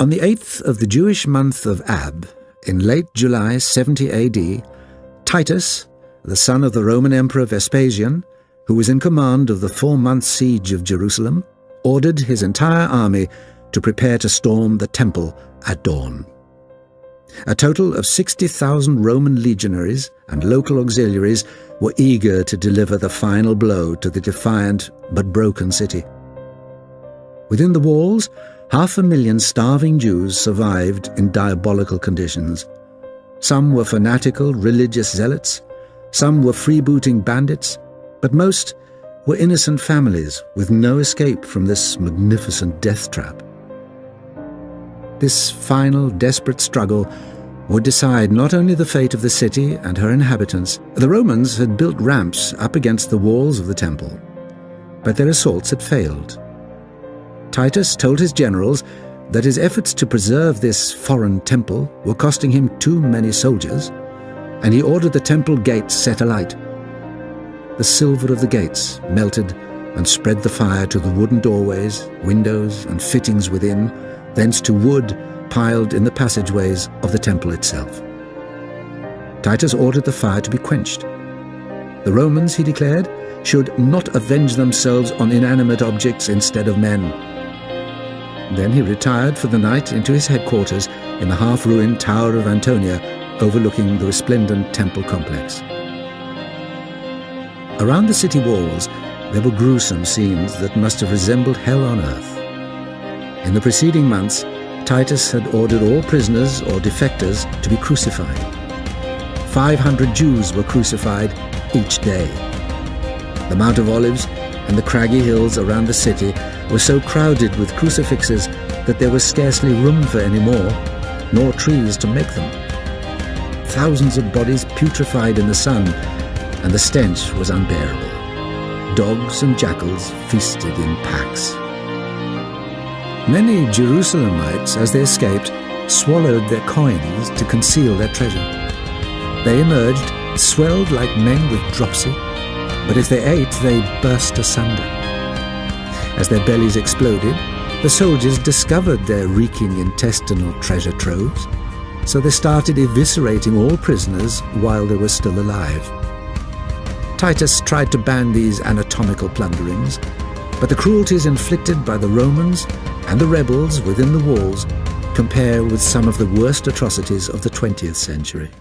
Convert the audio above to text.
On the 8th of the Jewish month of Ab, in late July 70 AD, Titus, the son of the Roman Emperor Vespasian, who was in command of the 4-month siege of Jerusalem, ordered his entire army to prepare to storm the temple at dawn. A total of 60,000 Roman legionaries and local auxiliaries were eager to deliver the final blow to the defiant but broken city. Within the walls, 500,000 starving Jews survived in diabolical conditions. Some were fanatical religious zealots, some were freebooting bandits, but most were innocent families with no escape from this magnificent death trap. This final desperate struggle would decide not only the fate of the city and her inhabitants. The Romans had built ramps up against the walls of the temple, but their assaults had failed. Titus told his generals that his efforts to preserve this foreign temple were costing him too many soldiers, and he ordered the temple gates set alight. The silver of the gates melted and spread the fire to the wooden doorways, windows, and fittings within, thence to wood piled in the passageways of the temple itself. Titus ordered the fire to be quenched. The Romans, he declared, should not avenge themselves on inanimate objects instead of men. Then he retired for the night into his headquarters in the half-ruined Tower of Antonia, overlooking the resplendent temple complex. Around the city walls, there were gruesome scenes that must have resembled hell on earth. In the preceding months, Titus had ordered all prisoners or defectors to be crucified. 500 Jews were crucified each day. The Mount of Olives and the craggy hills around the city were so crowded with crucifixes that there was scarcely room for any more, nor trees to make them. Thousands of bodies putrefied in the sun, and the stench was unbearable. Dogs and jackals feasted in packs. Many Jerusalemites, as they escaped, swallowed their coins to conceal their treasure. They emerged, swelled like men with dropsy, but if they ate, they burst asunder. As their bellies exploded, the soldiers discovered their reeking intestinal treasure troves, so they started eviscerating all prisoners while they were still alive. Titus tried to ban these anatomical plunderings, but the cruelties inflicted by the Romans and the rebels within the walls compare with some of the worst atrocities of the 20th century.